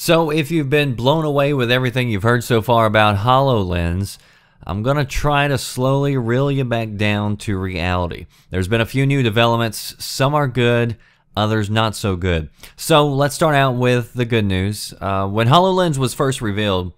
So if you've been blown away with everything you've heard so far about HoloLens, I'm going to try to slowly reel you back down to reality. There's been a few new developments. Some are good, others not so good. So let's start out with the good news. When HoloLens was first revealed,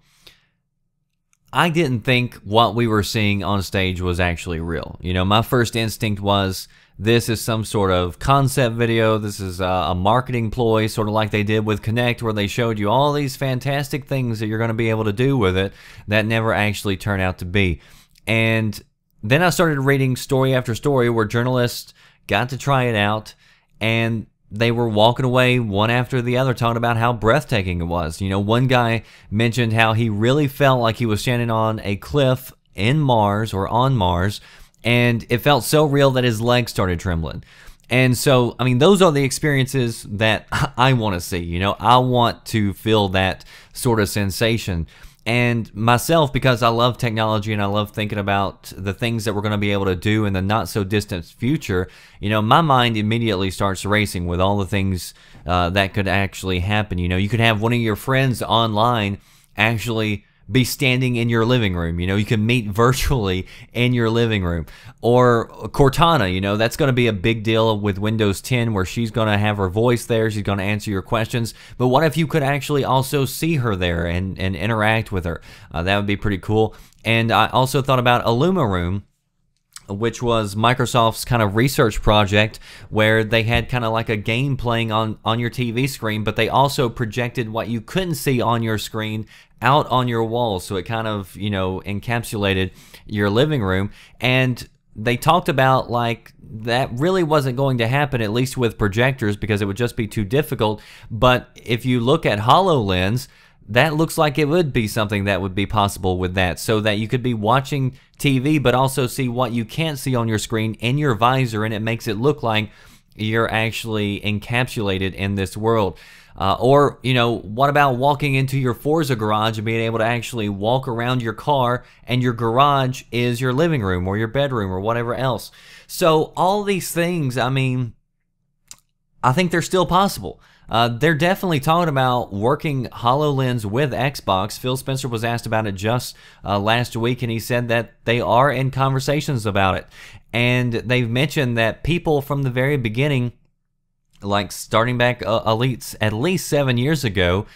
I didn't think what we were seeing on stage was actually real. You know, my first instinct was this is some sort of concept video. This is a marketing ploy, sort of like they did with Connect, where they showed you all these fantastic things that you're going to be able to do with it that never actually turned out to be. And then I started reading story after story where journalists got to try it out, and they were walking away one after the other talking about how breathtaking it was. You know, one guy mentioned how he really felt like he was standing on a cliff in Mars or on Mars, and it felt so real that his legs started trembling. And so, I mean, those are the experiences that I want to see. You know, I want to feel that sort of sensation. And myself, because I love technology and I love thinking about the things that we're going to be able to do in the not so distant future, you know, my mind immediately starts racing with all the things that could actually happen. You know, you could have one of your friends online actually be standing in your living room. You know, you can meet virtually in your living room. Or Cortana, you know, that's going to be a big deal with Windows 10, where she's going to have her voice there. She's going to answer your questions. But what if you could actually also see her there and interact with her? That would be pretty cool. And I also thought about IllumiRoom, which was Microsoft's kind of research project where they had kind of like a game playing on your TV screen, but they also projected what you couldn't see on your screen out on your wall. So it kind of, you know, encapsulated your living room. And they talked about like that really wasn't going to happen, at least with projectors, because it would just be too difficult. But if you look at HoloLens, that looks like it would be something that would be possible with that, so that you could be watching TV but also see what you can't see on your screen in your visor, and it makes it look like you're actually encapsulated in this world. Or, you know, what about walking into your Forza garage and being able to actually walk around your car, and your garage is your living room or your bedroom or whatever else. So all these things, I mean, I think they're still possible. They're definitely talking about working HoloLens with Xbox. Phil Spencer was asked about it just last week, and he said that they are in conversations about it. And they've mentioned that people from the very beginning, like starting back at least 7 years ago,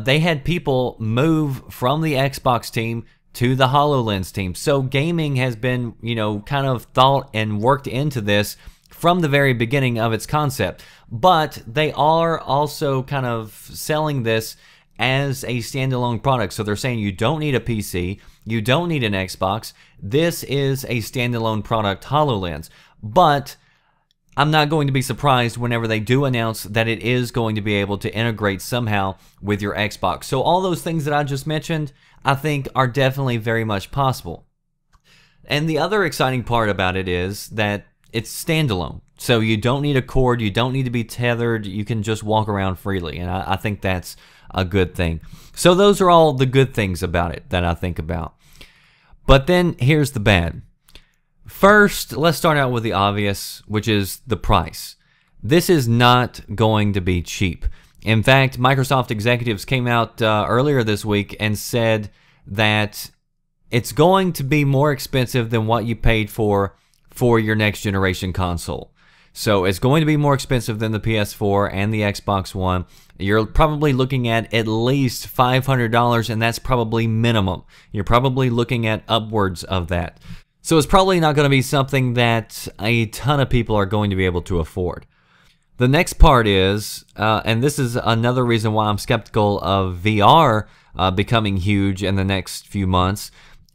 they had people move from the Xbox team to the HoloLens team. So gaming has been, you know, kind of thought and worked into this from the very beginning of its concept. But they are also kind of selling this as a standalone product. So they're saying you don't need a PC, you don't need an Xbox. This is a standalone product, HoloLens. But I'm not going to be surprised whenever they do announce that it is going to be able to integrate somehow with your Xbox. So all those things that I just mentioned, I think are definitely very much possible. And the other exciting part about it is that it's standalone. So you don't need a cord, you don't need to be tethered, you can just walk around freely. And I think that's a good thing. So those are all the good things about it that I think about. But then here's the bad. First, let's start out with the obvious, which is the price. This is not going to be cheap. In fact, Microsoft executives came out earlier this week and said that it's going to be more expensive than what you paid for your next generation console. So it's going to be more expensive than the PS4 and the Xbox One. You're probably looking at least $500, and that's probably minimum. You're probably looking at upwards of that. So it's probably not going to be something that a ton of people are going to be able to afford. The next part is, and this is another reason why I'm skeptical of VR becoming huge in the next few months,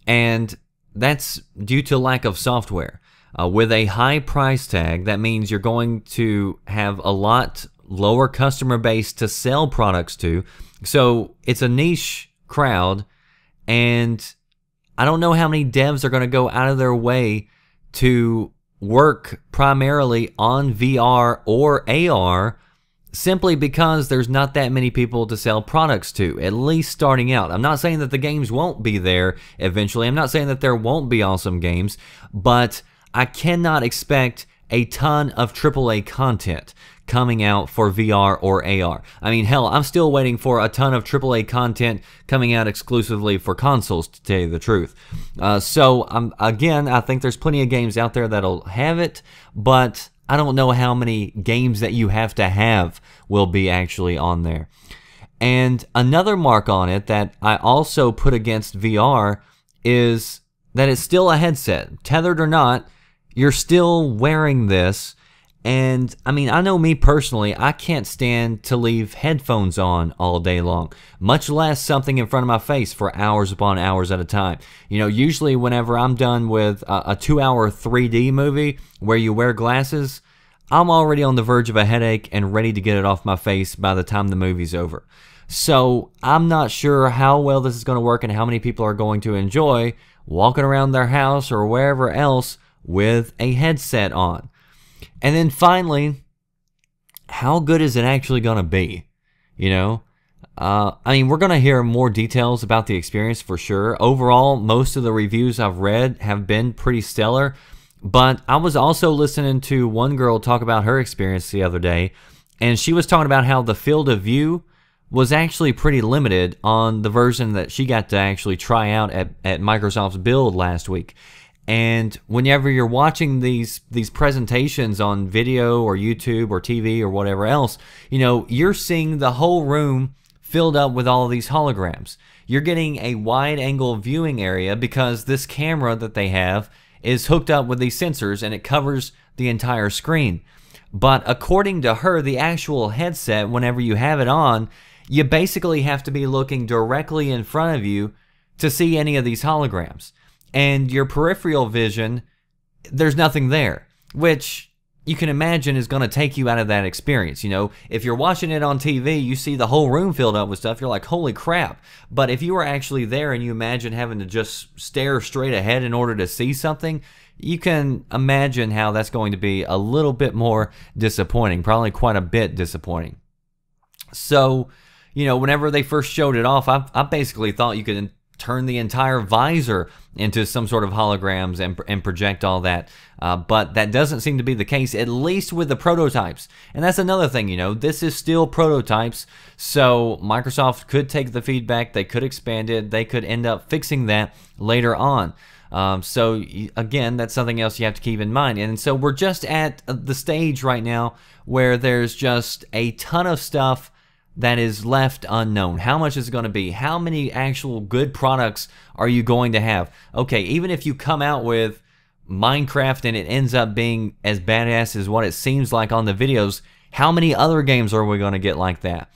and that's due to lack of software. With a high price tag, that means you're going to have a lot lower customer base to sell products to. So it's a niche crowd, and I don't know how many devs are going to go out of their way to work primarily on VR or AR simply because there's not that many people to sell products to, at least starting out. I'm not saying that the games won't be there eventually. I'm not saying that there won't be awesome games, but I cannot expect a ton of AAA content. coming out for VR or AR. I mean, hell, I'm still waiting for a ton of AAA content coming out exclusively for consoles, to tell you the truth. Again, I think there's plenty of games out there that'll have it, but I don't know how many games that you have to have will be actually on there. And another mark on it that I also put against VR is that it's still a headset. Tethered or not, you're still wearing this. And I mean, I know me personally, I can't stand to leave headphones on all day long, much less something in front of my face for hours upon hours at a time. You know, usually whenever I'm done with a 2-hour 3D movie where you wear glasses, I'm already on the verge of a headache and ready to get it off my face by the time the movie's over. So I'm not sure how well this is going to work and how many people are going to enjoy walking around their house or wherever else with a headset on. And then finally, how good is it actually going to be? You know, I mean, we're going to hear more details about the experience for sure. Overall, most of the reviews I've read have been pretty stellar. But I was also listening to one girl talk about her experience the other day, and she was talking about how the field of view was actually pretty limited on the version that she got to actually try out at Microsoft's Build last week. And whenever you're watching these presentations on video or YouTube or TV or whatever else, you know, you're seeing the whole room filled up with all of these holograms. You're getting a wide angle viewing area because this camera that they have is hooked up with these sensors and it covers the entire screen. But according to her, the actual headset, whenever you have it on, you basically have to be looking directly in front of you to see any of these holograms. And your peripheral vision, there's nothing there, which you can imagine is going to take you out of that experience. You know, if you're watching it on TV, you see the whole room filled up with stuff, you're like, holy crap. But if you were actually there and you imagine having to just stare straight ahead in order to see something, you can imagine how that's going to be a little bit more disappointing, probably quite a bit disappointing. So, you know, whenever they first showed it off, I basically thought you could turn the entire visor into some sort of holograms and project all that. But that doesn't seem to be the case, at least with the prototypes. And that's another thing, you know, this is still prototypes, so Microsoft could take the feedback, they could expand it, they could end up fixing that later on. So again, that's something else you have to keep in mind. And so we're just at the stage right now where there's just a ton of stuff that is left unknown. How much is it going to be? How many actual good products are you going to have? Okay, even if you come out with Minecraft and it ends up being as badass as what it seems like on the videos, how many other games are we going to get like that?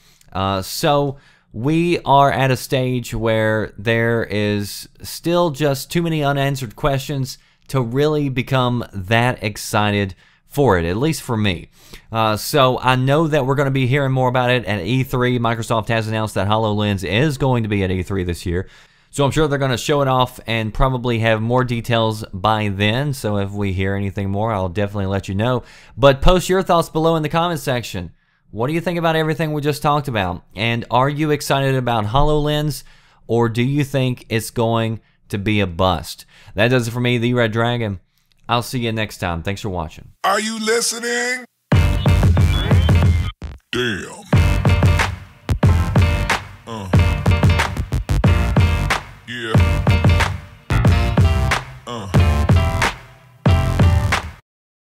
So we are at a stage where there is still just too many unanswered questions to really become that excited for it, at least for me. So I know that we're going to be hearing more about it at E3. Microsoft has announced that HoloLens is going to be at E3 this year. So I'm sure they're going to show it off and probably have more details by then. So if we hear anything more, I'll definitely let you know. But post your thoughts below in the comment section. What do you think about everything we just talked about? And are you excited about HoloLens, or do you think it's going to be a bust? That does it for me, The Red Dragon. I'll see you next time. Thanks for watching. Are you listening? Damn. Yeah.